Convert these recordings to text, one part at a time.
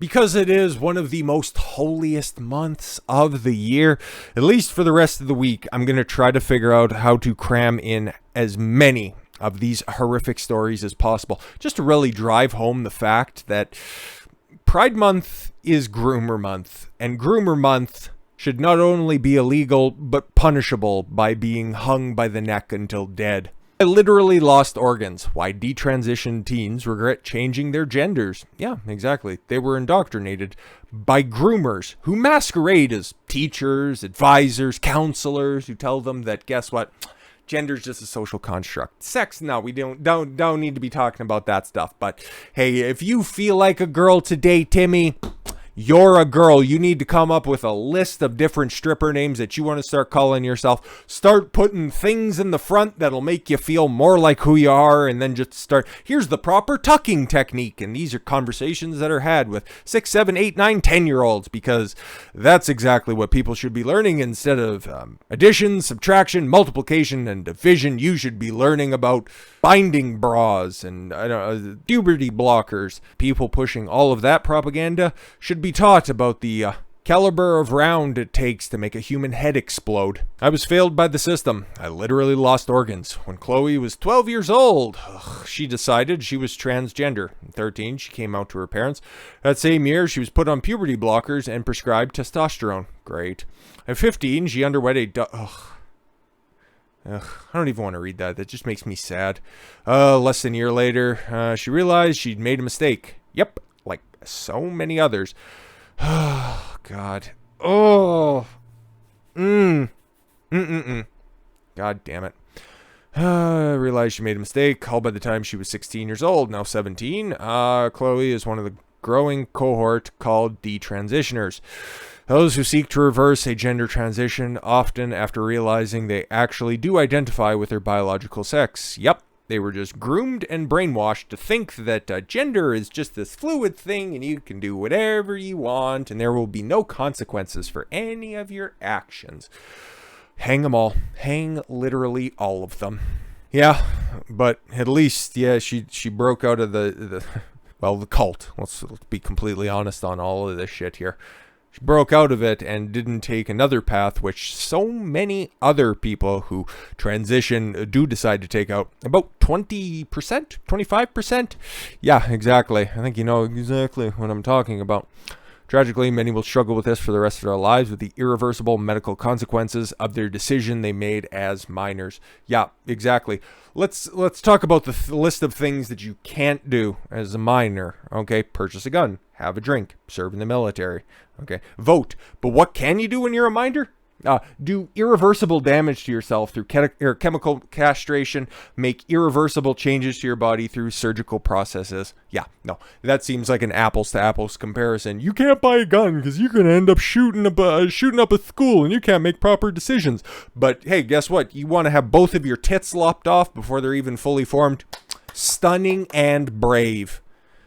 Because it is one of the most holiest months of the year, at least for the rest of the week, I'm going to try to figure out how to cram in as many of these horrific stories as possible, just to really drive home the fact that Pride Month is Groomer Month, and Groomer Month should not only be illegal, but punishable by being hung by the neck until dead. I literally lost organs. Why detransitioned teens regret changing their genders. Yeah, exactly. They were indoctrinated by groomers who masquerade as teachers, advisors, counselors, who tell them that, guess what? Gender's just a social construct. Sex, no, we don't need to be talking about that stuff. But hey, if you feel like a girl today, Timmy, you're a girl. You need to come up with a list of different stripper names that you want to start calling yourself. Start putting things in the front that'll make you feel more like who you are, and then just start. Here's the proper tucking technique. And these are conversations that are had with 6, 7, 8, 9, 10-year-olds, because that's exactly what people should be learning. Instead of addition, subtraction, multiplication, and division, you should be learning about binding bras and puberty blockers. People pushing all of that propaganda should be taught about the caliber of round it takes to make a human head explode. I was failed by the system. I literally lost organs. When Chloe was 12 years old, she decided she was transgender. At 13, she came out to her parents. That same year, she was put on puberty blockers and prescribed testosterone. Great. At 15, she underwent I don't even want to read that. That just makes me sad. Less than a year later, she realized she'd made a mistake. Yep, like so many others. Oh, God. Oh. God damn it. I realized she made a mistake all by the time she was 16 years old. Now 17. Chloe is one of the growing cohort called detransitioners. Those who seek to reverse a gender transition, often after realizing they actually do identify with their biological sex. Yep, they were just groomed and brainwashed to think that gender is just this fluid thing and you can do whatever you want and there will be no consequences for any of your actions. Hang them all. Hang literally all of them. Yeah, but at least, yeah, she broke out of the cult. Let's be completely honest on all of this shit here. She broke out of it and didn't take another path, which so many other people who transition do decide to take out. About 20%, 25%? Yeah, exactly. I think you know exactly what I'm talking about. Tragically, many will struggle with this for the rest of their lives with the irreversible medical consequences of their decision they made as minors. Yeah, exactly. Let's talk about the list of things that you can't do as a minor. Okay, purchase a gun, have a drink, serve in the military. Okay, vote. But what can you do when you're a minor? Do irreversible damage to yourself through chemical castration, make irreversible changes to your body through surgical processes. Yeah, no, that seems like an apples to apples comparison. You can't buy a gun because you're going to end up shooting up a school and you can't make proper decisions. But hey, guess what? You want to have both of your tits lopped off before they're even fully formed? Stunning and brave.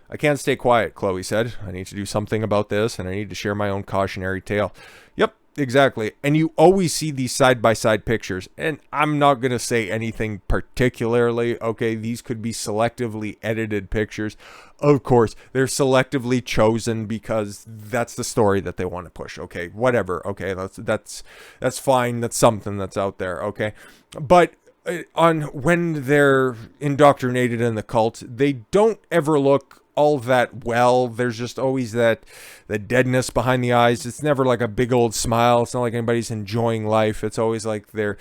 I can't stay quiet, Chloe said. I need to do something about this and I need to share my own cautionary tale. Yep. Exactly. And you always see these side-by-side pictures. And I'm not going to say anything particularly. Okay, these could be selectively edited pictures. Of course, they're selectively chosen because that's the story that they want to push. Okay, whatever. Okay, that's fine. That's something that's out there. Okay. But on when they're indoctrinated in the cult, they don't ever look all that well. There's just always the deadness behind the eyes. It's never like a big old smile. It's not like anybody's enjoying life. It's always like they're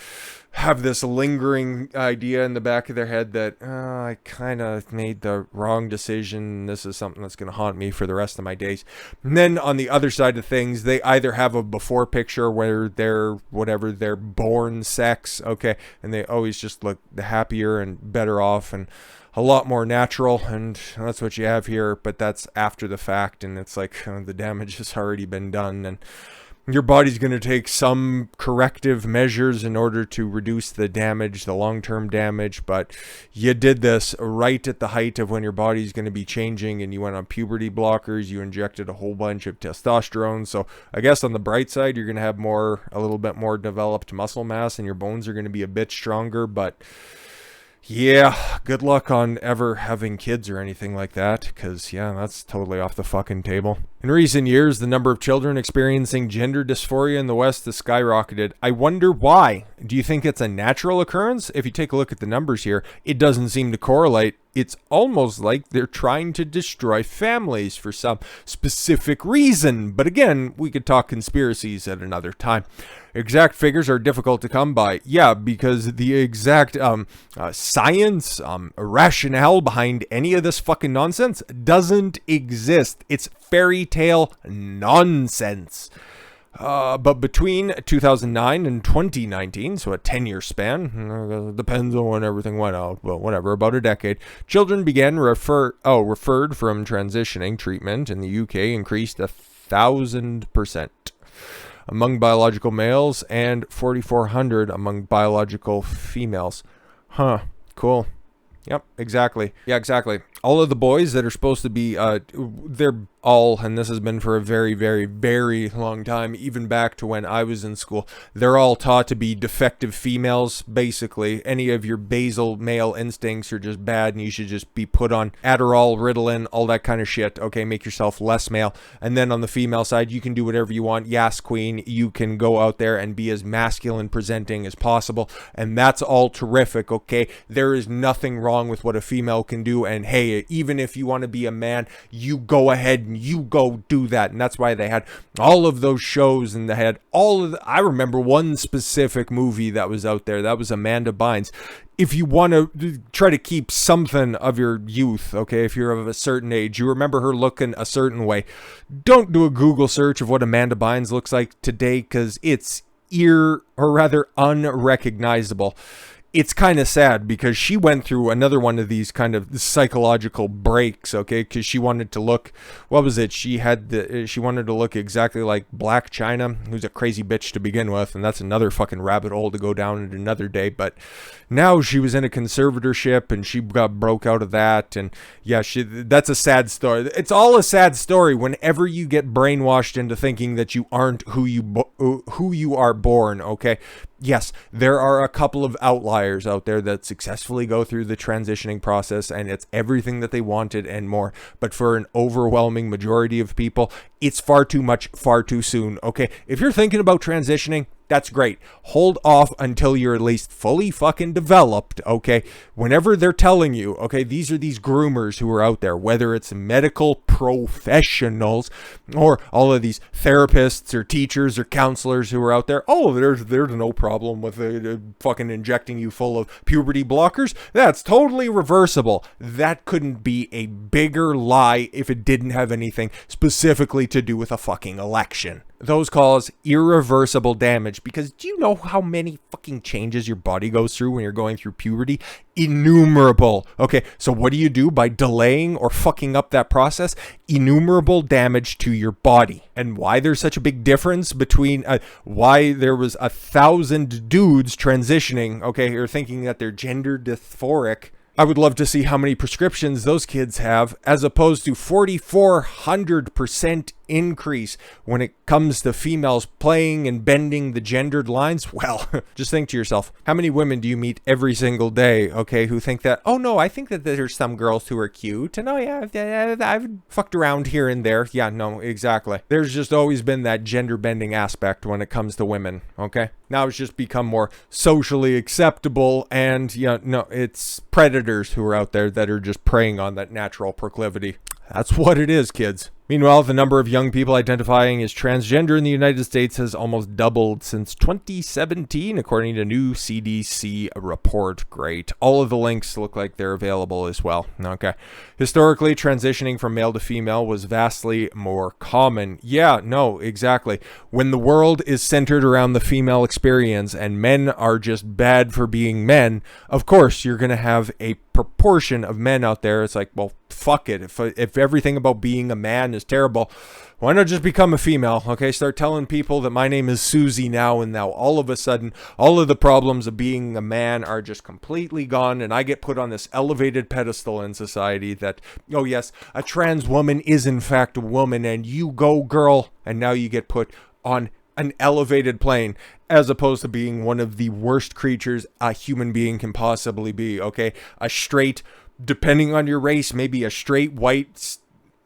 have this lingering idea in the back of their head that I kind of made the wrong decision. This is something that's going to haunt me for the rest of my days. And then on the other side of things, they either have a before picture where they're whatever their born sex, okay, and they always just look the happier and better off and a lot more natural, and that's what you have here, but that's after the fact, and it's like the damage has already been done, and your body's going to take some corrective measures in order to reduce the damage, the long-term damage, but you did this right at the height of when your body's going to be changing, and you went on puberty blockers, you injected a whole bunch of testosterone, so I guess on the bright side, you're going to have a little bit more developed muscle mass, and your bones are going to be a bit stronger, but yeah, good luck on ever having kids or anything like that, because, yeah, that's totally off the fucking table. In recent years, the number of children experiencing gender dysphoria in the West has skyrocketed. I wonder why. Do you think it's a natural occurrence? If you take a look at the numbers here, it doesn't seem to correlate. It's almost like they're trying to destroy families for some specific reason. But again, we could talk conspiracies at another time. Exact figures are difficult to come by. Yeah, because the exact science, rationale behind any of this fucking nonsense doesn't exist. It's fairy tale nonsense. But between 2009 and 2019, so a 10-year span, depends on when everything went out, but whatever, about a decade, children began referred from transitioning treatment in the UK increased 1,000% among biological males and 4,400 among biological females. Huh, cool. Yep, exactly. Yeah, exactly. All of the boys that are supposed to be, they're all, and this has been for a very, very, very long time, even back to when I was in school, they're all taught to be defective females, basically. Any of your basal male instincts are just bad, and you should just be put on Adderall, Ritalin, all that kind of shit, okay? Make yourself less male. And then on the female side, you can do whatever you want. Yes, queen, you can go out there and be as masculine presenting as possible, and that's all terrific, okay? There is nothing wrong with what a female can do, and hey, even if you want to be a man, you go ahead and you go do that. And that's why they had all of those shows, and they had all of I remember one specific movie that was out there. That was Amanda Bynes. If you want to try to keep something of your youth, okay, if you're of a certain age, you remember her looking a certain way, don't do a Google search of what Amanda Bynes looks like today, because it's unrecognizable. It's kind of sad because she went through another one of these kind of psychological breaks, okay? Because she wanted to look, what was it? She wanted to look exactly like Black China, who's a crazy bitch to begin with, and that's another fucking rabbit hole to go down at another day. But now she was in a conservatorship, and she got broke out of that, and yeah, that's a sad story. It's all a sad story whenever you get brainwashed into thinking that you aren't who you are born, okay? Yes, there are a couple of outliers out there that successfully go through the transitioning process, and it's everything that they wanted and more. But for an overwhelming majority of people, it's far too much, far too soon, okay? If you're thinking about transitioning, that's great. Hold off until you're at least fully fucking developed, okay? Whenever they're telling you, okay, these are these groomers who are out there, whether it's medical professionals or all of these therapists or teachers or counselors who are out there, oh, there's no problem with fucking injecting you full of puberty blockers. That's totally reversible. That couldn't be a bigger lie if it didn't have anything specifically to do with a fucking election. Those cause irreversible damage, because do you know how many fucking changes your body goes through when you're going through puberty? Innumerable. Okay, so what do you do by delaying or fucking up that process? Innumerable damage to your body. And why there's such a big difference between why there was 1,000 dudes transitioning, okay, or thinking that they're gender dysphoric. I would love to see how many prescriptions those kids have, as opposed to 4,400% increase when it comes to females playing and bending the gendered lines. Well, just think to yourself, how many women do you meet every single day, okay, who think that, oh no, I think that there's some girls who are cute, and oh yeah, I've fucked around here and there. Yeah, no, exactly. There's just always been that gender bending aspect when it comes to women, okay? Now it's just become more socially acceptable, and yeah, no, it's predators who are out there that are just preying on that natural proclivity. That's what it is, kids. Meanwhile, the number of young people identifying as transgender in the United States has almost doubled since 2017, according to a new CDC report. Great. All of the links look like they're available as well. Okay. Historically, transitioning from male to female was vastly more common. Yeah, no, exactly. When the world is centered around the female experience and men are just bad for being men, of course, you're going to have a proportion of men out there. It's like, well, fuck it. If everything about being a man is terrible, why not just become a female? Okay, start telling people that my name is Susie now, and now all of a sudden, all of the problems of being a man are just completely gone, and I get put on this elevated pedestal in society that, oh yes, a trans woman is in fact a woman, and you go girl, and now you get put on an elevated plane, as opposed to being one of the worst creatures a human being can possibly be, okay? A straight, depending on your race, maybe a straight white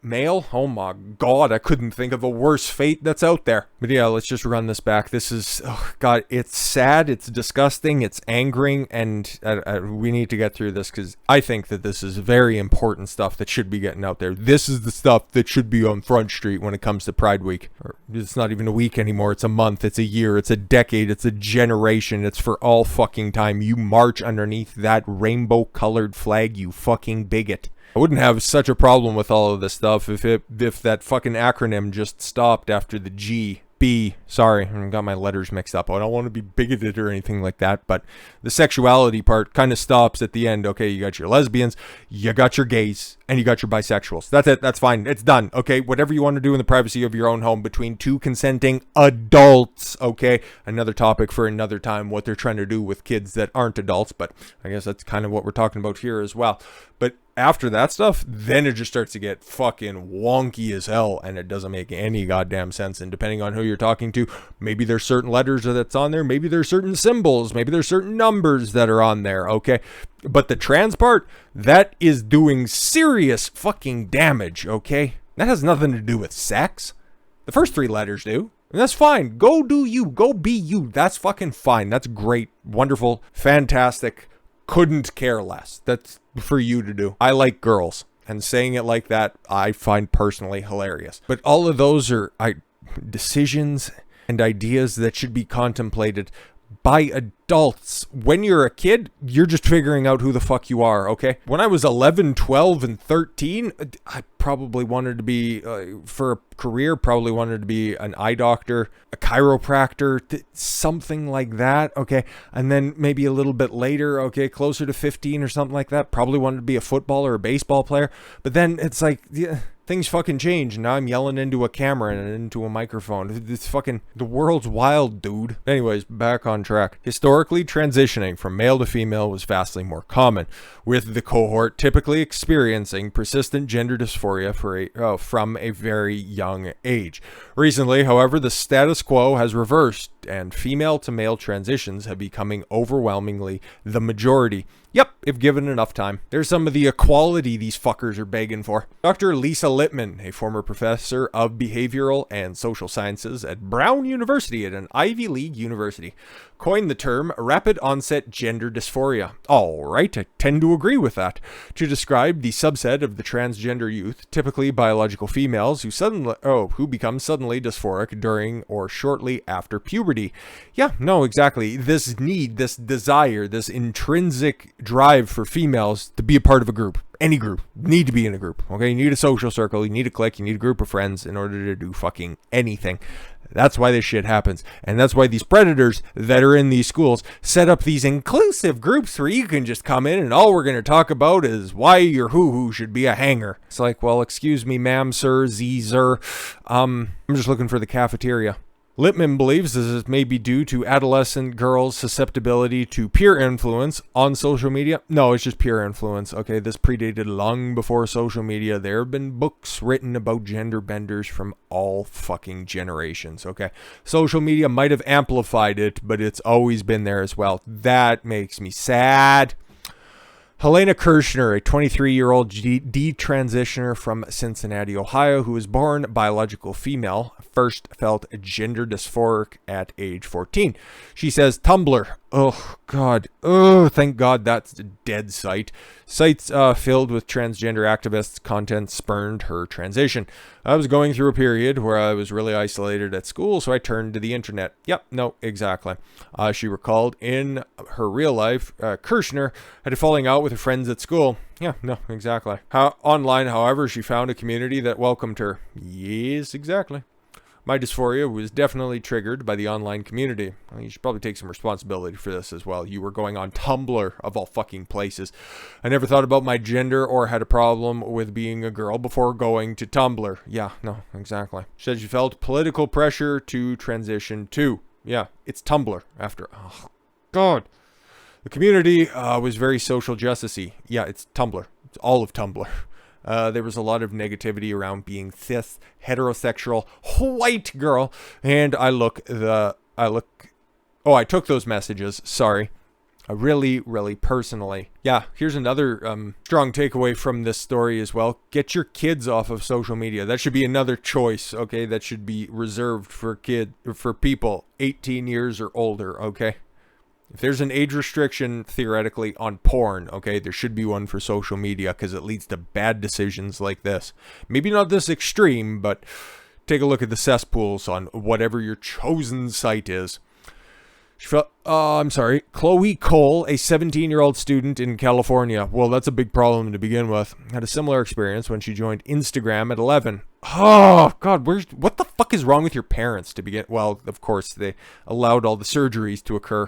male, oh my god, I couldn't think of a worse fate that's out there. But yeah, let's just run this back. This is, oh god, it's sad, it's disgusting, it's angering, and we need to get through this because I think that this is very important stuff that should be getting out there. This is the stuff that should be on Front Street when it comes to Pride Week. Or it's not even a week anymore, it's a month, it's a year, it's a decade, it's a generation, it's for all fucking time. You march underneath that rainbow colored flag, you fucking bigot. I wouldn't have such a problem with all of this stuff if that fucking acronym just stopped after the G. B. Sorry, I got my letters mixed up. I don't want to be bigoted or anything like that, but the sexuality part kind of stops at the end. Okay, you got your lesbians, you got your gays, and you got your bisexuals. That's it. That's fine. It's done. Okay, whatever you want to do in the privacy of your own home between two consenting adults. Okay, another topic for another time, what they're trying to do with kids that aren't adults, but I guess that's kind of what we're talking about here as well. But after that stuff, then it just starts to get fucking wonky as hell, and it doesn't make any goddamn sense. And depending on who you're talking to, maybe there's certain letters that's on there, maybe there's certain symbols, maybe there's certain numbers that are on there, okay? But the trans part, that is doing serious fucking damage, okay? That has nothing to do with sex. The first three letters do. And that's fine. Go do you. Go be you. That's fucking fine. That's great. Wonderful. Fantastic. Couldn't care less. That's for you to do. I like girls, and saying it like that I find personally hilarious. But all of those are decisions and ideas that should be contemplated by adults. When you're a kid, you're just figuring out who the fuck you are, okay? When I was 11, 12, and 13, I probably wanted to be, for a career, probably wanted to be an eye doctor, a chiropractor, something like that, okay? And then maybe a little bit later, okay, closer to 15 or something like that, probably wanted to be a football or a baseball player. But then it's like, yeah, things fucking change. Now I'm yelling into a camera and into a microphone. It's fucking, the world's wild, dude. Anyways, back on track. Historically, transitioning from male to female was vastly more common, with the cohort typically experiencing persistent gender dysphoria from a very young age. Recently, however, the status quo has reversed, and female to male transitions have becoming overwhelmingly the majority. Yep, if given enough time. There's some of the equality these fuckers are begging for. Dr. Lisa Littman, a former professor of behavioral and social sciences at Brown University, at an Ivy League university, coined the term rapid onset gender dysphoria. All right, I tend to agree with that. To describe the subset of the transgender youth, typically biological females, who become suddenly dysphoric during or shortly after puberty. Yeah, no, exactly. This need, this desire, this intrinsic drive for females to be a part of a group. Any group. Need to be in a group. Okay, you need a social circle, you need a clique, you need a group of friends in order to do fucking anything. That's why this shit happens. And that's why these predators that are in these schools set up these inclusive groups where you can just come in and all we're going to talk about is why your hoo-hoo should be a hanger. It's like, well, excuse me, ma'am, sir, sir. I'm just looking for the cafeteria. Littman believes this may be due to adolescent girls' susceptibility to peer influence on social media. No, it's just peer influence. Okay, this predated long before social media. There have been books written about gender benders from all fucking generations. Okay, social media might have amplified it, but it's always been there as well. That makes me sad. Helena Kirshner, a 23-year-old detransitioner from Cincinnati, Ohio, who was born biological female, first felt gender dysphoric at age 14. She says, Tumblr, oh God, oh thank God that's a dead site. Sites filled with transgender activists' content spurned her transition. I was going through a period where I was really isolated at school, so I turned to the internet. Yep, no, exactly. She recalled in her real life, Kirshner had a falling out with her friends at school. Yeah, no, exactly. Online, however, she found a community that welcomed her. Yes, exactly. My dysphoria was definitely triggered by the online community. Well, you should probably take some responsibility for this as well. You were going on Tumblr, of all fucking places. I never thought about my gender or had a problem with being a girl before going to Tumblr. Yeah, no, exactly. She said she felt political pressure to transition too. Yeah, it's Tumblr after. Oh, God. The community was very social justice-y. Yeah, it's Tumblr. It's all of Tumblr. There was a lot of negativity around being cis, heterosexual, white girl, and I took those messages, sorry, Really, really personally. Yeah, here's another strong takeaway from this story as well. Get your kids off of social media. That should be another choice, okay? That should be reserved for people 18 years or older, okay? If there's an age restriction, theoretically, on porn, okay, there should be one for social media because it leads to bad decisions like this. Maybe not this extreme, but take a look at the cesspools on whatever your chosen site is. Chloe Cole, a 17-year-old student in California. Well, that's a big problem to begin with. Had a similar experience when she joined Instagram at 11. Oh, God, what the fuck is wrong with your parents to begin? Well, of course, they allowed all the surgeries to occur.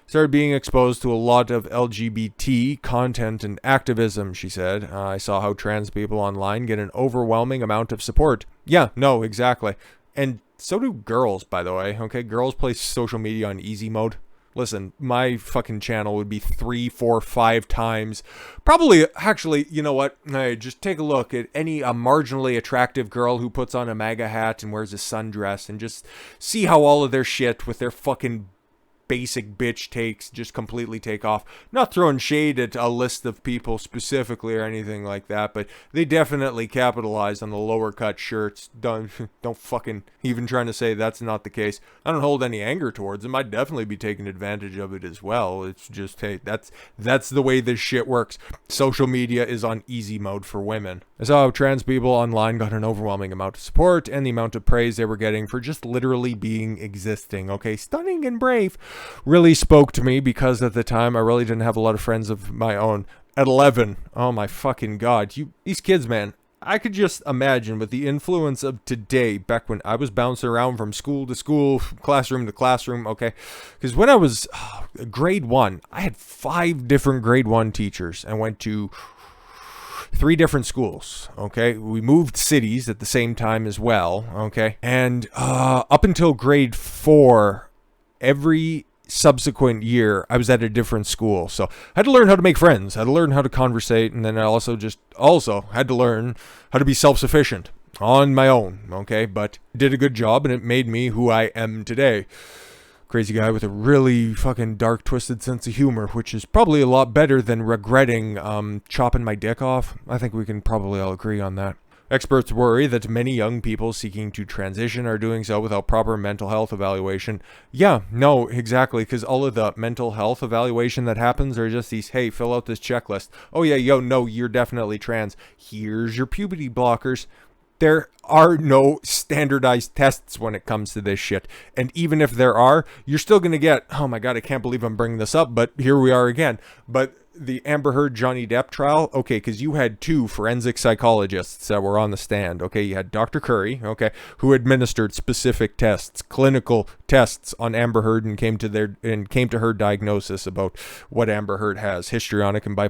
Started being exposed to a lot of LGBT content and activism, she said. I saw how trans people online get an overwhelming amount of support. Yeah, no, exactly. And so do girls, by the way, okay? Girls play social media on easy mode. Listen, my fucking channel would be 3, 4, 5 times. Probably, actually, you know what? Hey, just take a look at a marginally attractive girl who puts on a MAGA hat and wears a sundress and just see how all of their shit with their fucking basic bitch takes just completely take off. Not throwing shade at a list of people specifically or anything like that, but they definitely capitalize on the lower cut shirts. Don't fucking even trying to say that's not the case. I don't hold any anger towards them. I'd definitely be taking advantage of it as well. It's just, hey, that's the way this shit works. Social media is on easy mode for women. I saw how trans people online got an overwhelming amount of support and the amount of praise they were getting for just literally being existing. Okay, stunning and brave. Really spoke to me because at the time I really didn't have a lot of friends of my own. At 11, oh my fucking God, these kids, man, I could just imagine with the influence of today, back when I was bouncing around from school to school, classroom to classroom, okay? Because when I was grade 1, I had 5 different grade 1 teachers and went to 3 different schools, okay? We moved cities at the same time as well, okay? And up until grade 4, every subsequent year I was at a different school, so I had to learn how to make friends, I had to learn how to conversate, and then I also had to learn how to be self-sufficient on my own, okay? But did a good job, and it made me who I am today. Crazy guy with a really fucking dark, twisted sense of humor, which is probably a lot better than regretting chopping my dick off. I think we can probably all agree on that. Experts worry that many young people seeking to transition are doing so without proper mental health evaluation. Yeah, no, exactly, because all of the mental health evaluation that happens are just these, hey, fill out this checklist. Oh yeah, no, you're definitely trans. Here's your puberty blockers. There are no standardized tests when it comes to this shit. And even if there are, you're still going to get, oh my God, I can't believe I'm bringing this up, but here we are again. But the Amber Heard Johnny Depp trial, okay, because you had 2 forensic psychologists that were on the stand, okay? You had Dr. Curry, okay, who administered specific tests, clinical tests on Amber Heard and came to her diagnosis about what Amber Heard has, histrionic and a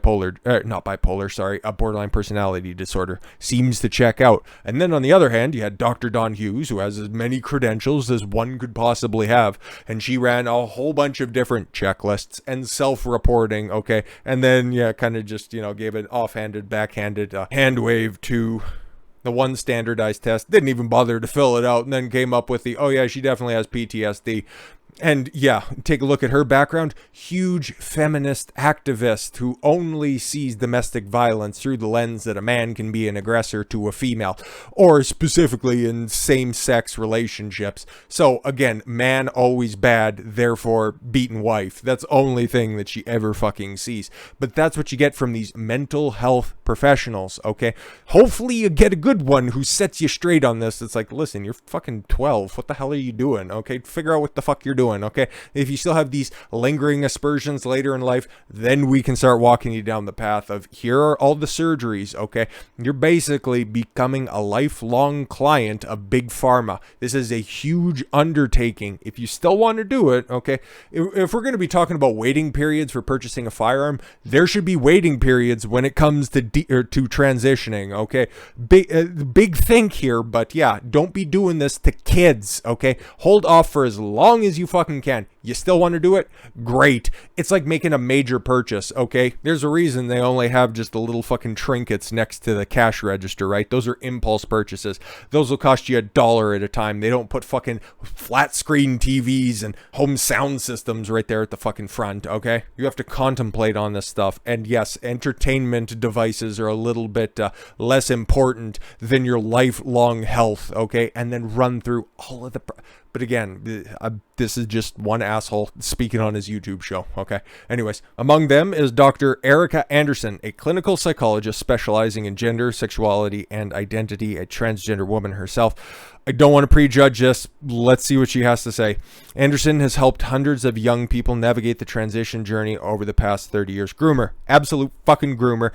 borderline personality disorder, seems to check out. And then on the other hand, you had Dr. Dawn Hughes, who has as many credentials as one could possibly have, and she ran a whole bunch of different checklists and self-reporting, okay? And then, yeah, kind of just, gave an offhanded, backhanded hand wave to the one standardized test. Didn't even bother to fill it out, and then came up with oh yeah, she definitely has PTSD. And yeah, take a look at her background. Huge feminist activist who only sees domestic violence through the lens that a man can be an aggressor to a female, or specifically in same-sex relationships. So again, man always bad, therefore beaten wife. That's the only thing that she ever fucking sees. But that's what you get from these mental health professionals, okay? Hopefully you get a good one who sets you straight on this. It's like, listen, you're fucking 12. What the hell are you doing, okay? Figure out what the fuck you're doing. Okay, if you still have these lingering aspersions later in life, then we can start walking you down the path of here are all the surgeries. Okay, you're basically becoming a lifelong client of big pharma. This is a huge undertaking. If you still want to do it, okay, if we're going to be talking about waiting periods for purchasing a firearm, there should be waiting periods when it comes to transitioning. Okay, big think here, but yeah, don't be doing this to kids. Okay, hold off for as long as you fucking can. You still want to do it? Great. It's like making a major purchase, okay? There's a reason they only have just the little fucking trinkets next to the cash register, right? Those are impulse purchases. Those will cost you $1 at a time. They don't put fucking flat screen TVs and home sound systems right there at the fucking front, okay? You have to contemplate on this stuff. And yes, entertainment devices are a little bit less important than your lifelong health, okay? And then run through all of the... But again, this is just one asshole speaking on his YouTube show, okay? Anyways, among them is Dr. Erica Anderson, a clinical psychologist specializing in gender, sexuality, and identity, a transgender woman herself. I don't want to prejudge this. Let's see what she has to say. Anderson has helped hundreds of young people navigate the transition journey over the past 30 years. Groomer. Absolute fucking groomer.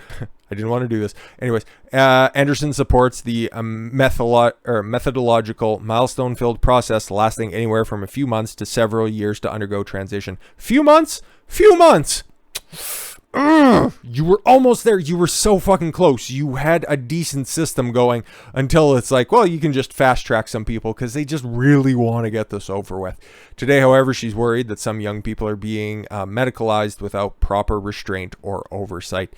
I didn't want to do this. Anyways, Anderson supports the methodological, milestone-filled process lasting anywhere from a few months to several years to undergo transition. Few months? Few months! You were almost there. You were so fucking close. You had a decent system going until it's like, well, you can just fast track some people because they just really want to get this over with. Today, however, she's worried that some young people are being medicalized without proper restraint or oversight.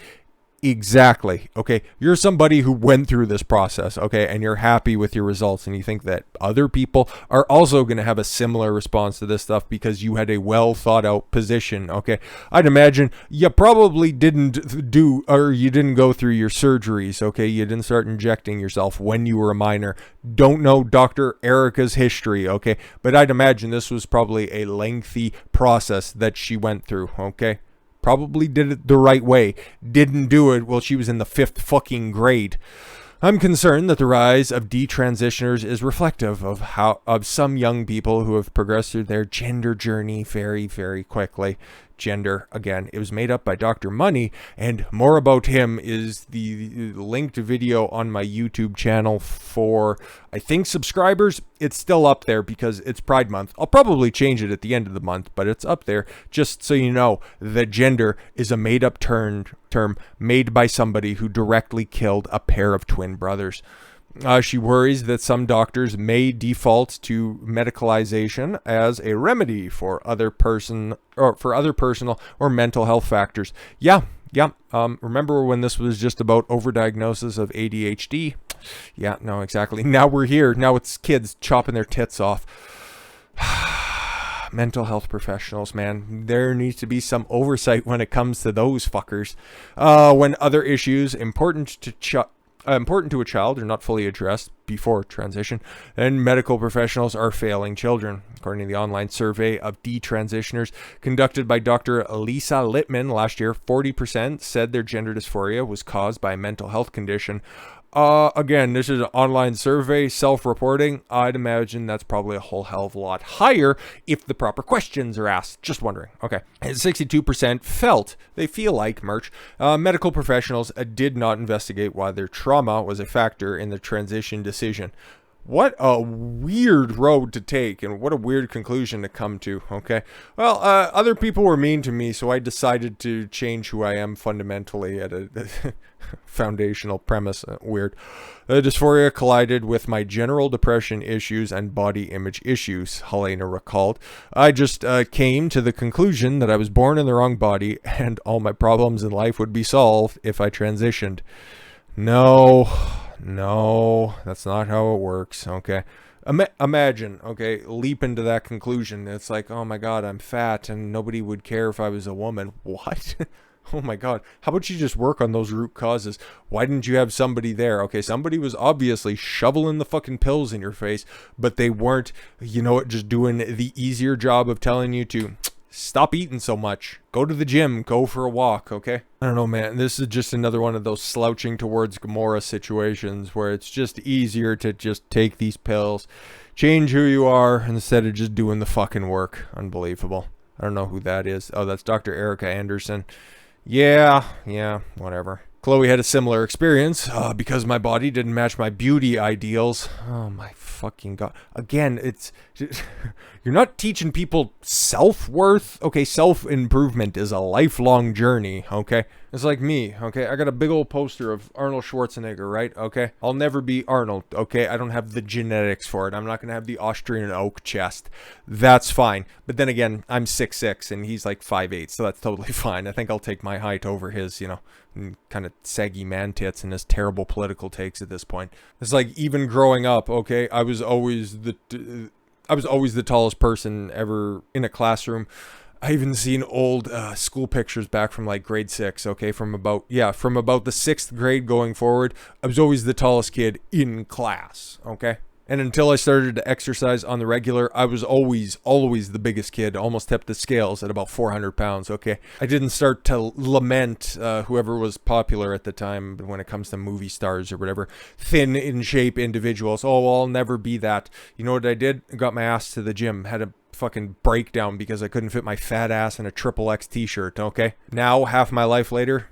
Exactly. Okay. You're somebody who went through this process. Okay. And you're happy with your results. And you think that other people are also going to have a similar response to this stuff because you had a well thought out position. Okay. I'd imagine you probably didn't do, or you didn't go through your surgeries. Okay. You didn't start injecting yourself when you were a minor. Don't know Dr. Erica's history. Okay. But I'd imagine this was probably a lengthy process that she went through. Okay. Probably did it the right way. Didn't do it while she was in the 5th fucking grade. I'm concerned that the rise of detransitioners is reflective of some young people who have progressed through their gender journey very, very quickly. Gender, again, it was made up by Dr. Money, and more about him is the linked video on my YouTube channel for, I think, subscribers. It's still up there because it's Pride Month. I'll probably change it at the end of the month, but it's up there just so you know that gender is a made-up term made by somebody who directly killed a pair of twin brothers. She worries that some doctors may default to medicalization as a remedy for other personal or mental health factors. Yeah. Remember when this was just about overdiagnosis of ADHD? Yeah, no, exactly. Now we're here. Now it's kids chopping their tits off. Mental health professionals, man, there needs to be some oversight when it comes to those fuckers. When other issues important to a child are not fully addressed before transition, then medical professionals are failing children. According to the online survey of detransitioners conducted by Dr. Lisa Littman last year, 40% said their gender dysphoria was caused by a mental health condition. Again, this is an online survey, self-reporting. I'd imagine that's probably a whole hell of a lot higher if the proper questions are asked. Just wondering. Okay. And 62% they feel like medical professionals did not investigate why their trauma was a factor in the transition decision. What a weird road to take, and what a weird conclusion to come to, okay? Well, other people were mean to me, so I decided to change who I am fundamentally at a foundational premise. Weird. Dysphoria collided with my general depression issues and body image issues, Helena recalled. I just came to the conclusion that I was born in the wrong body, and all my problems in life would be solved if I transitioned. No, that's not how it works, okay? Imagine, okay, leap into that conclusion. It's like, oh my God, I'm fat and nobody would care if I was a woman. What? Oh my God. How about you just work on those root causes? Why didn't you have somebody there? Okay, somebody was obviously shoveling the fucking pills in your face, but they weren't, just doing the easier job of telling you to stop eating so much. Go to the gym. Go for a walk, okay? I don't know, man. This is just another one of those slouching towards Gomorrah situations where it's just easier to just take these pills, change who you are, instead of just doing the fucking work. Unbelievable. I don't know who that is. Oh, that's Dr. Erica Anderson. Yeah, whatever. Chloe had a similar experience because my body didn't match my beauty ideals. Oh my fucking god. Again, it's you're not teaching people self-worth. Okay, self-improvement is a lifelong journey, okay? It's like me, okay? I got a big old poster of Arnold Schwarzenegger, right? Okay? I'll never be Arnold, okay? I don't have the genetics for it. I'm not going to have the Austrian oak chest. That's fine. But then again, I'm 6'6", and he's like 5'8", so that's totally fine. I think I'll take my height over his, you know, kind of saggy man tits and his terrible political takes at this point. It's like even growing up, okay, I was always the tallest person ever in a classroom. I even seen old school pictures back from like grade 6, okay, from about the 6th grade going forward. I was always the tallest kid in class, okay? And until I started to exercise on the regular, I was always the biggest kid, almost tipped the scales at about 400 pounds, okay? I didn't start to lament whoever was popular at the time when it comes to movie stars or whatever, thin in shape individuals. Oh, well, I'll never be that. You know what I did? I got my ass to the gym, had a fucking breakdown because I couldn't fit my fat ass in a XXX t-shirt, okay? Now, half my life later,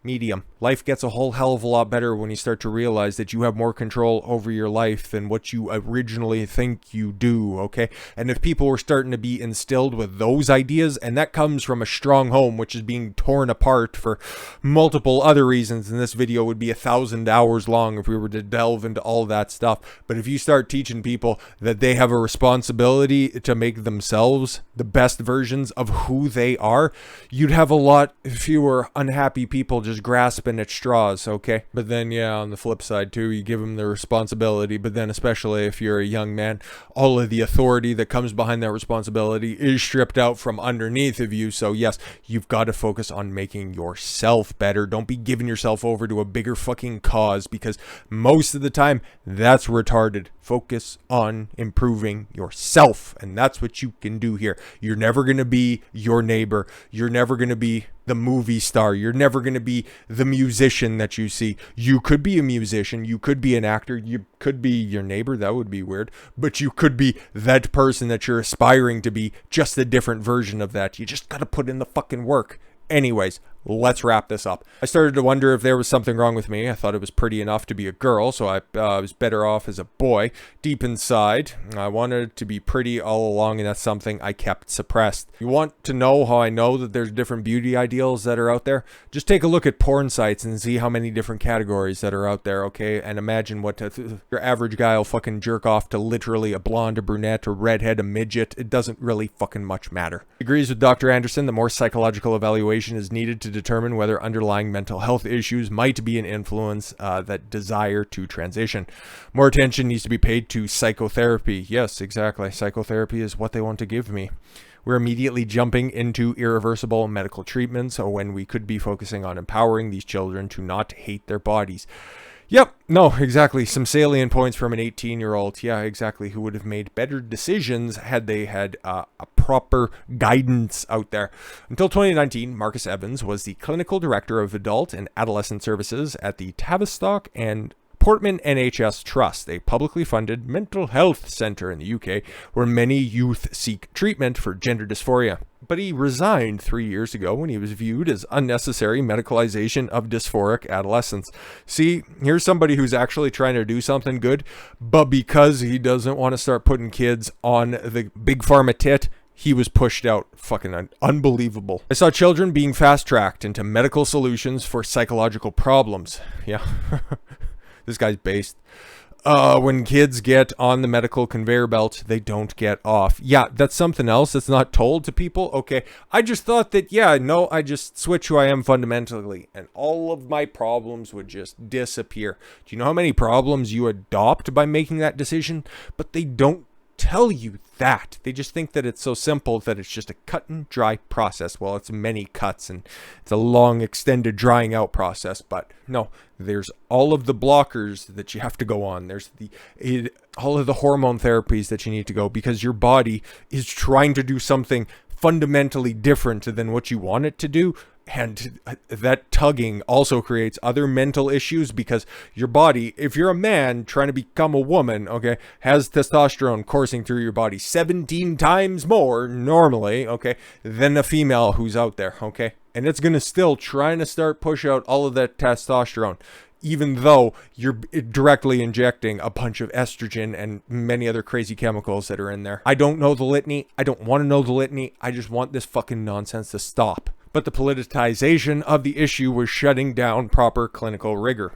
medium. Life gets a whole hell of a lot better when you start to realize that you have more control over your life than what you originally think you do, okay? And if people were starting to be instilled with those ideas, and that comes from a strong home, which is being torn apart for multiple other reasons, and this video would be 1,000 hours long if we were to delve into all that stuff. But if you start teaching people that they have a responsibility to make themselves the best versions of who they are, you'd have a lot fewer unhappy people just grasping at straws, okay? But then, yeah, on the flip side too, you give them the responsibility, but then especially if you're a young man, all of the authority that comes behind that responsibility is stripped out from underneath of you. So yes, you've got to focus on making yourself better. Don't be giving yourself over to a bigger fucking cause, because most of the time that's retarded. Focus on improving yourself, and that's what you can do here. You're never going to be your neighbor. You're never going to be the movie star. You're never going to be the musician that you see. You could be a musician. You could be an actor. You could be your neighbor. That would be weird. But you could be that person that you're aspiring to be, just a different version of that. You just got to put in the fucking work. Anyways, let's wrap this up. I started to wonder if there was something wrong with me. I thought it was pretty enough to be a girl, so I was better off as a boy. Deep inside, I wanted to be pretty all along, and that's something I kept suppressed. You want to know how I know that there's different beauty ideals that are out there? Just take a look at porn sites and see how many different categories that are out there, okay? And imagine what your average guy will fucking jerk off to literally a blonde, a brunette, a redhead, a midget. It doesn't really fucking much matter. Agrees with Dr. Anderson that more psychological evaluation is needed to determine whether underlying mental health issues might be an influence that desire to transition. More attention needs to be paid to psychotherapy. Yes, exactly. Psychotherapy is what they want to give me. We're immediately jumping into irreversible medical treatments when we could be focusing on empowering these children to not hate their bodies. Yep, no, exactly. Some salient points from an 18-year-old. Yeah, exactly. Who would have made better decisions had they had a proper guidance out there. Until 2019, Marcus Evans was the clinical director of adult and adolescent services at the Tavistock and Portman NHS Trust, a publicly funded mental health centre in the UK where many youth seek treatment for gender dysphoria. But he resigned 3 years ago when he was viewed as unnecessary medicalization of dysphoric adolescents. See, here's somebody who's actually trying to do something good, but because he doesn't want to start putting kids on the big pharma tit, he was pushed out. Fucking unbelievable. I saw children being fast-tracked into medical solutions for psychological problems. Yeah. This guy's based. When kids get on the medical conveyor belt, they don't get off. Yeah, that's something else that's not told to people. Okay, I just thought that, yeah, no, I just switch who I am fundamentally, and all of my problems would just disappear. Do you know how many problems you adopt by making that decision? But they don't tell you that. They just think that it's so simple that it's just a cut and dry process. Well, it's many cuts and it's a long extended drying out process, but no, there's all of the blockers that you have to go on. There's all of the hormone therapies that you need to go, because your body is trying to do something fundamentally different than what you want it to do. And that tugging also creates other mental issues, because your body, if you're a man trying to become a woman, okay, has testosterone coursing through your body 17 times more normally, okay, than a female who's out there, okay? And it's going to still trying to start push out all of that testosterone, even though you're directly injecting a bunch of estrogen and many other crazy chemicals that are in there. I don't know the litany. I don't want to know the litany. I just want this fucking nonsense to stop. But the politicization of the issue was shutting down proper clinical rigor.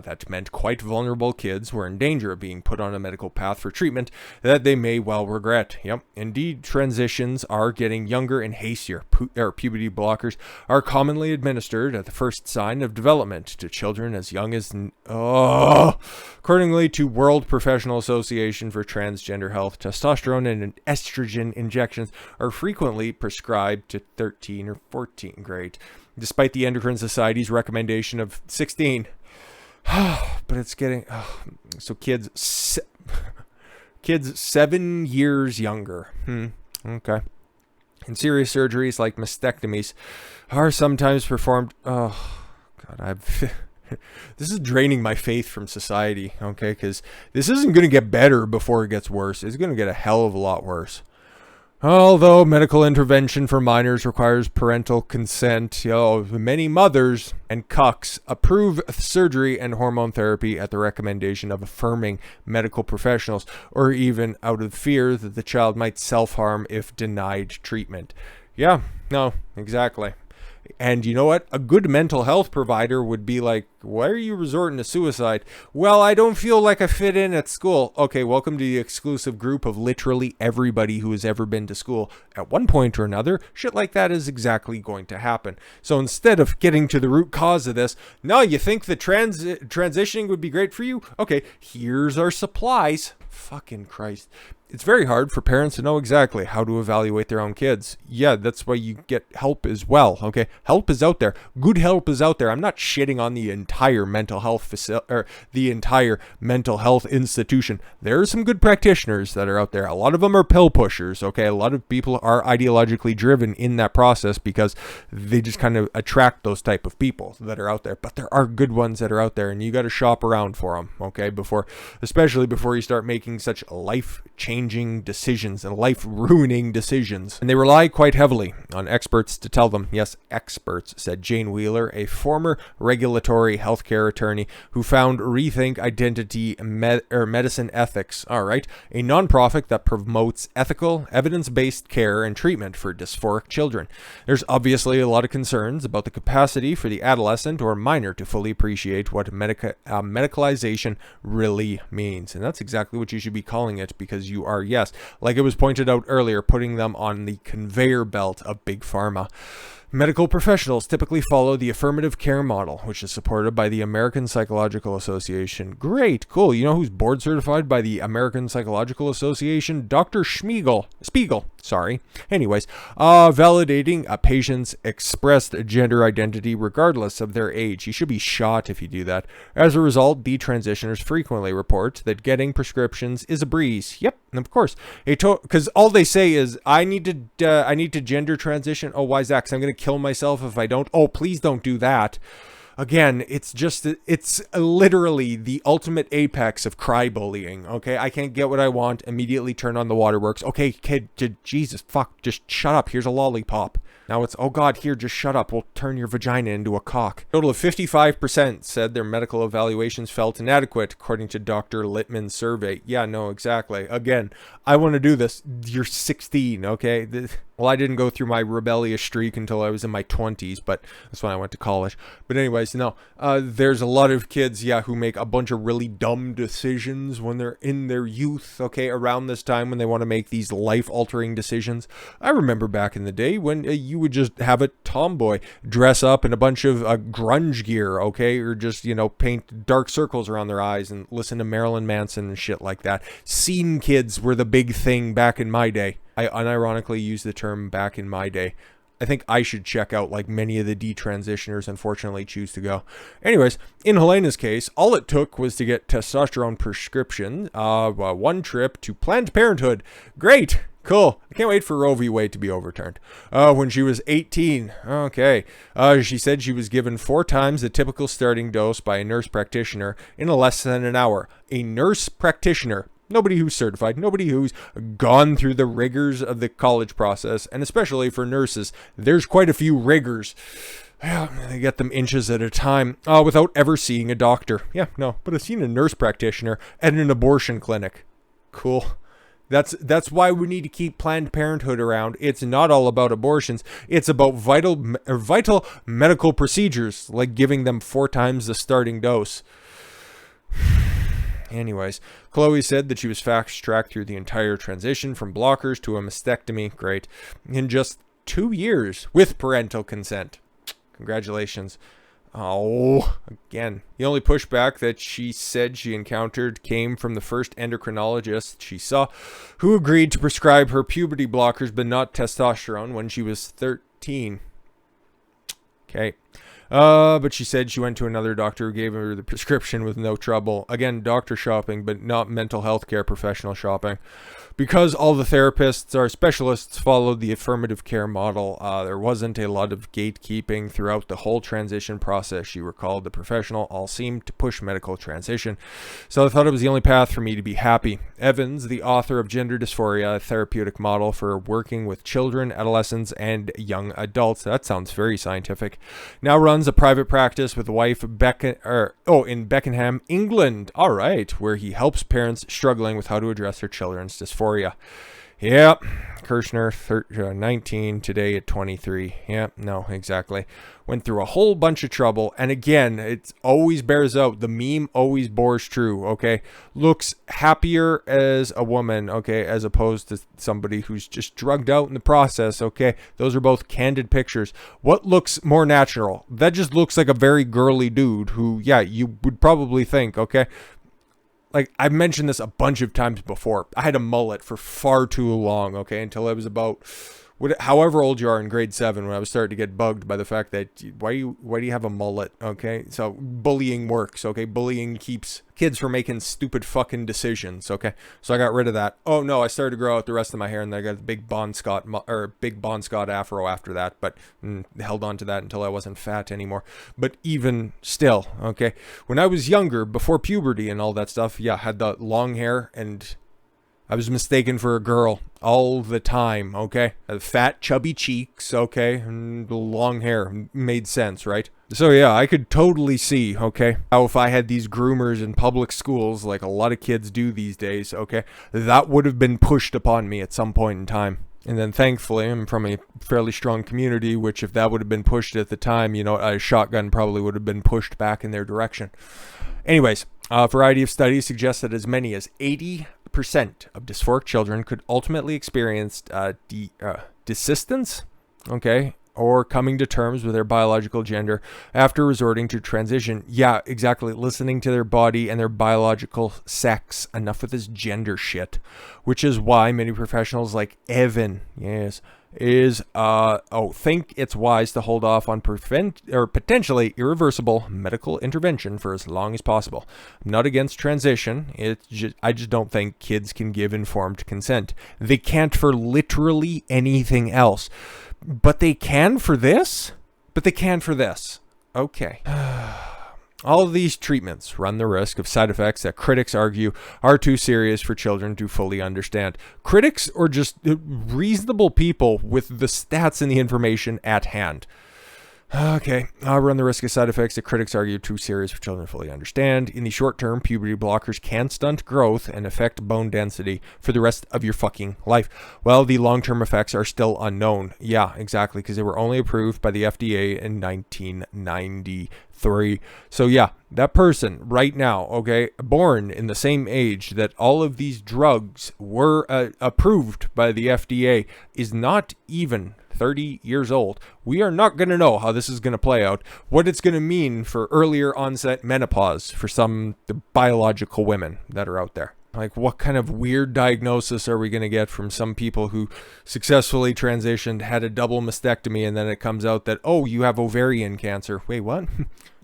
That meant quite vulnerable kids were in danger of being put on a medical path for treatment that they may well regret. Yep, indeed, transitions are getting younger and hastier. Puberty blockers are commonly administered at the first sign of development to children as young as... Accordingly to World Professional Association for Transgender Health, testosterone and estrogen injections are frequently prescribed to 13 or 14 grade, despite the Endocrine Society's recommendation of 16. But it's getting so kids 7 years younger. Okay. And serious surgeries like mastectomies are sometimes performed. Oh God, this is draining my faith from society. Okay, because this isn't going to get better before it gets worse. It's going to get a hell of a lot worse. Although medical intervention for minors requires parental consent, many mothers and cucks approve surgery and hormone therapy at the recommendation of affirming medical professionals, or even out of fear that the child might self-harm if denied treatment. Yeah, no, exactly. And you know what? A good mental health provider would be like, why are you resorting to suicide? Well, I don't feel like I fit in at school. Okay, welcome to the exclusive group of literally everybody who has ever been to school. At one point or another, shit like that is exactly going to happen. So instead of getting to the root cause of this, no, you think the transitioning would be great for you? Okay, here's our supplies. Fucking Christ. It's very hard for parents to know exactly how to evaluate their own kids. Yeah, that's why you get help as well, okay? Help is out there. Good help is out there. I'm not shitting on the entire mental health the entire mental health institution. There are some good practitioners that are out there. A lot of them are pill pushers, okay? A lot of people are ideologically driven in that process because they just kind of attract those type of people that are out there. But there are good ones that are out there, and you got to shop around for them, okay? Especially before you start making such life-changing decisions and life-ruining decisions. And they rely quite heavily on experts to tell them. Yes, experts, said Jane Wheeler, a former regulatory healthcare attorney who found Rethink Identity Medicine Ethics, a nonprofit that promotes ethical, evidence-based care and treatment for dysphoric children. There's obviously a lot of concerns about the capacity for the adolescent or minor to fully appreciate what medicalization really means. And that's exactly what you should be calling it, because you are, yes, like it was pointed out earlier, putting them on the conveyor belt of big pharma. Medical professionals typically follow the affirmative care model, which is supported by the American Psychological Association. Great, cool. You know who's board certified by the American Psychological Association? Dr. Spiegel. Anyways, validating a patient's expressed gender identity regardless of their age. You should be shot if you do that. As a result, detransitioners frequently report that getting prescriptions is a breeze. Yep, of course. Because all they say is, I need to gender transition. Oh, why is that? 'Cause I'm going to kill myself if I don't. Oh, please don't do that. Again, it's literally the ultimate apex of cry bullying, okay? I can't get what I want, immediately turn on the waterworks. Okay, kid, Jesus, fuck, just shut up, here's a lollipop. Now it's, oh God, here, just shut up, we'll turn your vagina into a cock. A total of 55% said their medical evaluations felt inadequate, according to Dr. Littman's survey. Yeah, no, exactly. Again, I want to do this. You're 16, okay? Well, I didn't go through my rebellious streak until I was in my 20s, but that's when I went to college. But anyways, no, there's a lot of kids, who make a bunch of really dumb decisions when they're in their youth, okay, around this time when they want to make these life-altering decisions. I remember back in the day when you would just have a tomboy dress up in a bunch of grunge gear, okay, or just, paint dark circles around their eyes and listen to Marilyn Manson and shit like that. Scene kids were the big thing back in my day. I unironically use the term back in my day. I think I should check out like many of the detransitioners unfortunately choose to go. Anyways, in Helena's case, all it took was to get testosterone prescription, one trip to Planned Parenthood. Great. Cool. I can't wait for Roe v. Wade to be overturned. When she was 18. Okay. She said she was given 4 times the typical starting dose by a nurse practitioner in less than an hour. A nurse practitioner. Nobody who's certified, nobody who's gone through the rigors of the college process, and especially for nurses, there's quite a few rigors. Yeah, they get them inches at a time without ever seeing a doctor. Yeah, no, but I've seen a nurse practitioner at an abortion clinic. Cool. That's why we need to keep Planned Parenthood around. It's not all about abortions. It's about vital medical procedures, like giving them 4 times the starting dose. Anyways, Chloe said that she was fast-tracked through the entire transition from blockers to a mastectomy. Great. In just 2 years with parental consent. Congratulations. Oh, again, the only pushback that she said she encountered came from the first endocrinologist she saw, who agreed to prescribe her puberty blockers but not testosterone when she was 13. Okay. But she said she went to another doctor who gave her the prescription with no trouble. Again, doctor shopping, but not mental health care professional shopping. Because all the therapists or specialists followed the affirmative care model, there wasn't a lot of gatekeeping throughout the whole transition process. She recalled the professional all seemed to push medical transition. So I thought it was the only path for me to be happy. Evans, the author of Gender Dysphoria, a therapeutic model for working with children, adolescents, and young adults. That sounds very scientific. Now runs a private practice with wife in Beckenham, England. All right, where he helps parents struggling with how to address their children's dysphoria. Yeah, Kirshner, 19, today at 23. Yeah, no, exactly. Went through a whole bunch of trouble. And again, it always bears out. The meme always bores true, okay? Looks happier as a woman, okay, as opposed to somebody who's just drugged out in the process, okay? Those are both candid pictures. What looks more natural? That just looks like a very girly dude who, yeah, you would probably think, okay? Like, I've mentioned this a bunch of times before. I had a mullet for far too long, okay, until I was about, however old you are in grade 7, when I was starting to get bugged by the fact that, why do you have a mullet, okay? So, bullying works, okay? Bullying keeps kids from making stupid fucking decisions, okay? So I got rid of that. Oh no, I started to grow out the rest of my hair, and then I got the big Bon Scott afro after that, but held on to that until I wasn't fat anymore. But even still, okay, when I was younger, before puberty and all that stuff, yeah, I had the long hair, and I was mistaken for a girl all the time, okay? Fat, chubby cheeks, okay? And long hair made sense, right? So yeah, I could totally see, okay, how if I had these groomers in public schools, like a lot of kids do these days, okay, that would have been pushed upon me at some point in time. And then thankfully, I'm from a fairly strong community, which if that would have been pushed at the time, you know, a shotgun probably would have been pushed back in their direction. Anyways, a variety of studies suggest that as many as 80% of dysphoric children could ultimately experience desistance, okay, or coming to terms with their biological gender after resorting to transition. Yeah, exactly. Listening to their body and their biological sex. Enough with this gender shit. Which is why many professionals like Evan, yes, think it's wise to hold off on potentially irreversible medical intervention for as long as possible. I'm not against transition. I just don't think kids can give informed consent. They can't for literally anything else. But they can for this? Okay. All of these treatments run the risk of side effects that critics argue are too serious for children to fully understand. Critics or just reasonable people with the stats and the information at hand. Okay, run the risk of side effects that critics argue too serious for children to fully understand. In the short term, puberty blockers can stunt growth and affect bone density for the rest of your fucking life. Well, the long-term effects are still unknown. Yeah, exactly, because they were only approved by the FDA in 1993. So yeah, that person right now, okay, born in the same age that all of these drugs were approved by the FDA, is not even 30 years old. We are not going to know how this is going to play out, what it's going to mean for earlier onset menopause for some biological women that are out there. Like, what kind of weird diagnosis are we going to get from some people who successfully transitioned, had a double mastectomy, and then it comes out that, oh, you have ovarian cancer. Wait, what?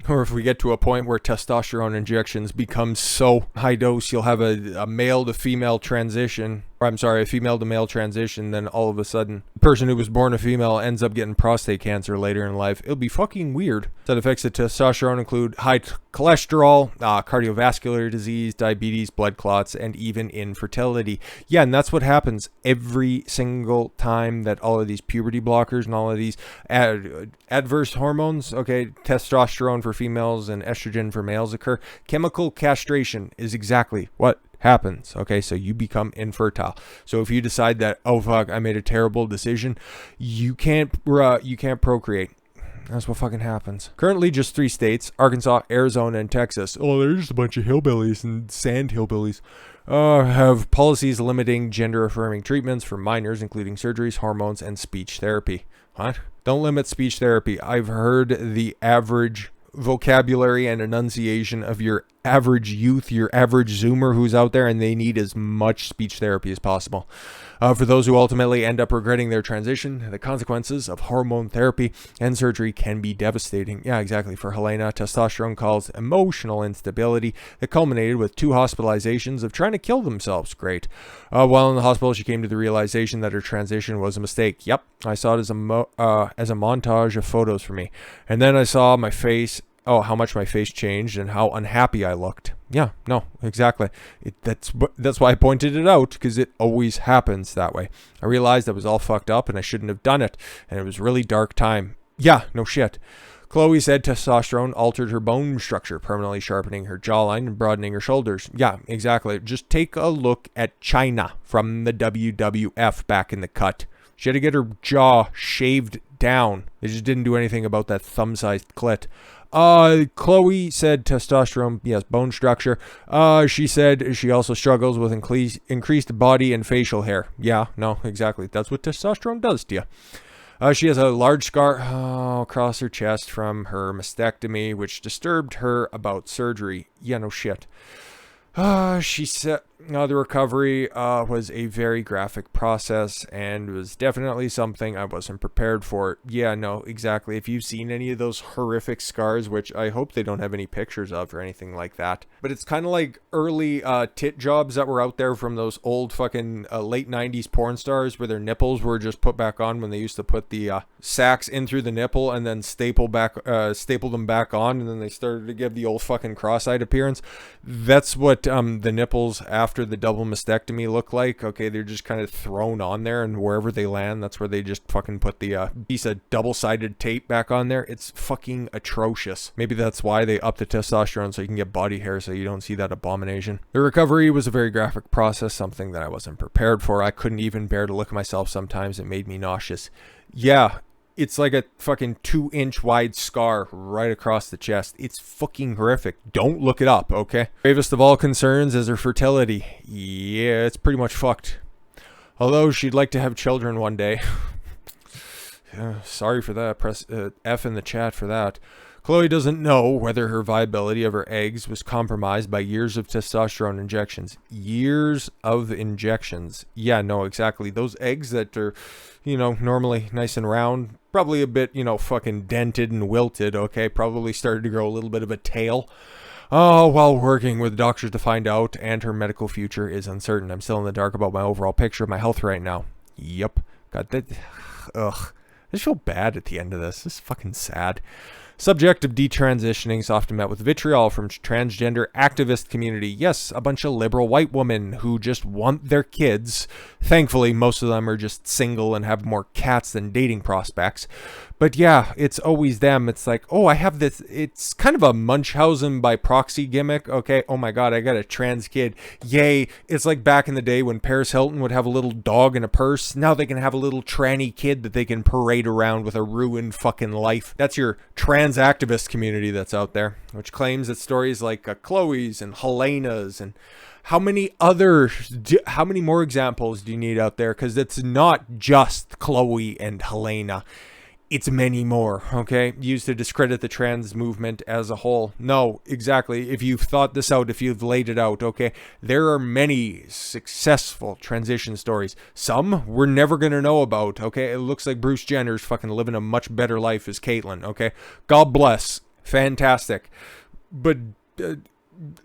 Or if we get to a point where testosterone injections become so high dose, you'll have a male to female transition. or I'm sorry, a female to male transition, then all of a sudden, the person who was born a female ends up getting prostate cancer later in life. It'll be fucking weird. Side effects of testosterone include high cholesterol, cardiovascular disease, diabetes, blood clots, and even infertility. Yeah, and that's what happens every single time that all of these puberty blockers and all of these adverse hormones, okay, testosterone for females and estrogen for males occur. Chemical castration is exactly what happens. Okay, so you become infertile. So if you decide that, oh fuck, I made a terrible decision, you can't procreate. That's what fucking happens. Currently, just 3 states: Arkansas, Arizona, and Texas. Oh, there's just a bunch of hillbillies and sand hillbillies. Have policies limiting gender-affirming treatments for minors, including surgeries, hormones, and speech therapy. What? Don't limit speech therapy. I've heard the average vocabulary and enunciation of your average youth, your average Zoomer who's out there, and they need as much speech therapy as possible. For those who ultimately end up regretting their transition, the consequences of hormone therapy and surgery can be devastating. Yeah, exactly. For Helena, testosterone caused emotional instability that culminated with 2 hospitalizations of trying to kill themselves. Great. While in the hospital, she came to the realization that her transition was a mistake. Yep, I saw it as a montage of photos for me. And then I saw my face. Oh, how much my face changed and how unhappy I looked. Yeah, no, exactly. That's why I pointed it out, because it always happens that way. I realized I was all fucked up and I shouldn't have done it, and it was really dark time. Yeah, no shit. Chloe said testosterone altered her bone structure, permanently sharpening her jawline and broadening her shoulders. Yeah, exactly. Just take a look at China from the WWF back in the cut. She had to get her jaw shaved down. They just didn't do anything about that thumb-sized clit. Chloe said testosterone, yes, bone structure. She said she also struggles with increased body and facial hair. Yeah, no, exactly. That's what testosterone does to you. She has a large scar across her chest from her mastectomy, which disturbed her about surgery. Yeah, no shit. She said the recovery was a very graphic process and was definitely something I wasn't prepared for. Yeah, no, exactly. If you've seen any of those horrific scars, which I hope they don't have any pictures of or anything like that, but it's kind of like early tit jobs that were out there from those old fucking late 90s porn stars where their nipples were just put back on when they used to put the sacks in through the nipple and then staple them back on, and then they started to give the old fucking cross-eyed appearance. That's what the nipples after the double mastectomy look like. Okay, they're just kind of thrown on there, and wherever they land, that's where they just fucking put the piece of double-sided tape back on there. It's fucking atrocious. Maybe that's why they up the testosterone so you can get body hair so you don't see that abomination. The recovery was a very graphic process, something that I wasn't prepared for. I couldn't even bear to look at myself sometimes. It made me nauseous. Yeah, it's like a fucking 2-inch wide scar right across the chest. It's fucking horrific. Don't look it up, okay? Gravest of all concerns is her fertility. Yeah, it's pretty much fucked. Although she'd like to have children one day. Sorry for that. Press F in the chat for that. Chloe doesn't know whether her viability of her eggs was compromised by years of testosterone injections. Years of injections. Yeah, no, exactly. Those eggs that are, normally nice and round, probably a bit, fucking dented and wilted, okay? Probably started to grow a little bit of a tail. While working with doctors to find out, and her medical future is uncertain. I'm still in the dark about my overall picture of my health right now. Yep. God, that... Ugh. I just feel bad at the end of this. This is fucking sad. Subject of detransitioning is often met with vitriol from transgender activist community. Yes, a bunch of liberal white women who just want their kids. Thankfully, most of them are just single and have more cats than dating prospects. But yeah, it's always them. It's like, oh, I have this. It's kind of a Munchausen by proxy gimmick. Okay, oh my god, I got a trans kid. Yay. It's like back in the day when Paris Hilton would have a little dog in a purse. Now they can have a little tranny kid that they can parade around with a ruined fucking life. That's your trans activist community that's out there, which claims that stories like Chloe's and Helena's and how many more examples do you need out there? Because it's not just Chloe and Helena. It's many more, okay? Used to discredit the trans movement as a whole. No, exactly. If you've thought this out, if you've laid it out, okay? There are many successful transition stories. Some we're never going to know about, okay? It looks like Bruce Jenner's fucking living a much better life as Caitlyn, okay? God bless. Fantastic. But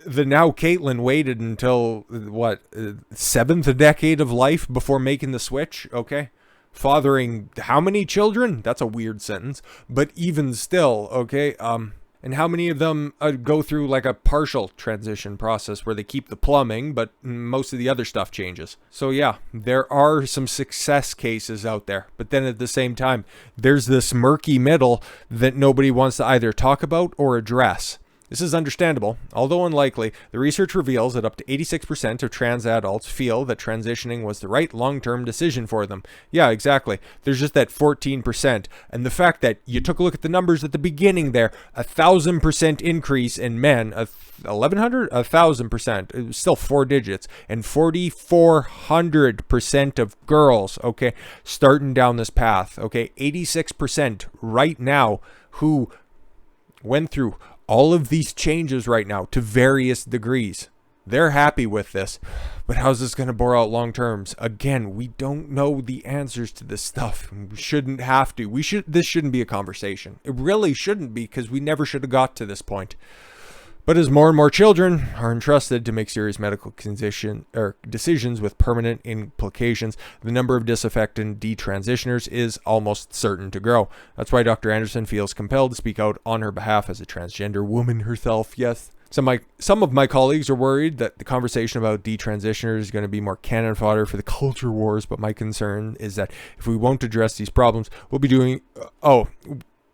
the now Caitlyn waited until what, seventh decade of life before making the switch. Okay, fathering how many children? That's a weird sentence, but even still, okay. And how many of them go through like a partial transition process where they keep the plumbing, but most of the other stuff changes? So yeah, there are some success cases out there. But then at the same time, there's this murky middle that nobody wants to either talk about or address. This is understandable. Although unlikely, the research reveals that up to 86% of trans adults feel that transitioning was the right long-term decision for them. Yeah, exactly. There's just that 14%. And the fact that you took a look at the numbers at the beginning there, 1,000% increase in men, 1,100, 1,000%, it was still 4 digits, and 4,400% of girls, okay, starting down this path, okay, 86% right now who went through all of these changes right now to various degrees. They're happy with this. But how's this going to bore out long terms? Again, we don't know the answers to this stuff. We shouldn't have to. This shouldn't be a conversation. It really shouldn't be, because we never should have got to this point. But as more and more children are entrusted to make serious medical decisions with permanent implications, the number of disaffected detransitioners is almost certain to grow. That's why Dr. Anderson feels compelled to speak out on her behalf as a transgender woman herself. Yes. Some of my colleagues are worried that the conversation about detransitioners is going to be more cannon fodder for the culture wars, but my concern is that if we won't address these problems, we'll be doing...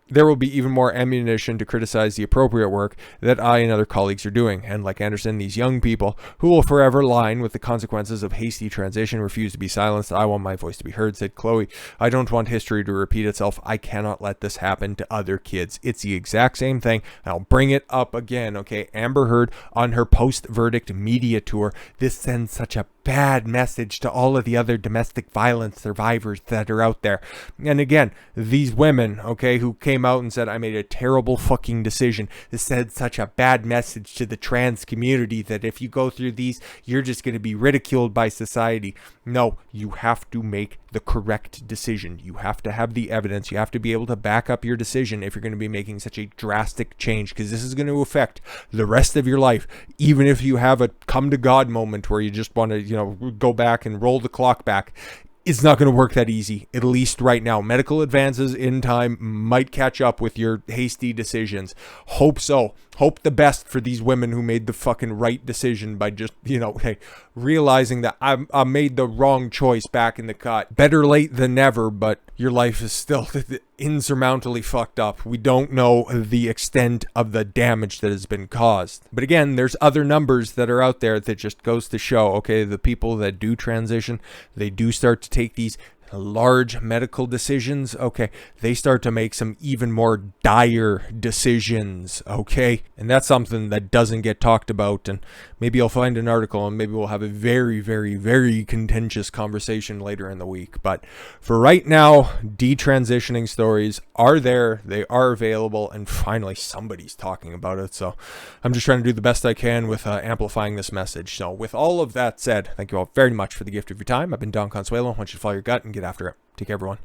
there will be even more ammunition to criticize the appropriate work that I and other colleagues are doing. And like Anderson, these young people who will forever line with the consequences of hasty transition refuse to be silenced. I want my voice to be heard, said Chloe. I don't want history to repeat itself. I cannot let this happen to other kids. It's the exact same thing. And I'll bring it up again, okay? Amber Heard on her post-verdict media tour. This sends such a bad message to all of the other domestic violence survivors that are out there. And again, these women, okay, who came out and said, I made a terrible fucking decision. This said such a bad message to the trans community that if you go through these, you're just going to be ridiculed by society. No, you have to make the correct decision. You have to have the evidence. You have to be able to back up your decision if you're going to be making such a drastic change, because this is going to affect the rest of your life. Even if you have a come to God moment where you just want to, go back and roll the clock back, it's not going to work that easy, at least right now. Medical advances in time might catch up with your hasty decisions. Hope so. Hope the best for these women who made the fucking right decision by just, hey, realizing that I made the wrong choice back in the cut. Better late than never, but your life is still insurmountably fucked up. We don't know the extent of the damage that has been caused. But again, there's other numbers that are out there that just goes to show, okay, the people that do transition, they do start to take these large medical decisions, okay, they start to make some even more dire decisions, okay? And that's something that doesn't get talked about, and maybe I'll find an article and maybe we'll have a very, very, very contentious conversation later in the week. But for right now, detransitioning stories are there, they are available, and finally somebody's talking about it. So I'm just trying to do the best I can with amplifying this message. So with all of that said, thank you all very much for the gift of your time. I've been Don Consuelo. I want you to follow your gut and get after it. Take care, everyone.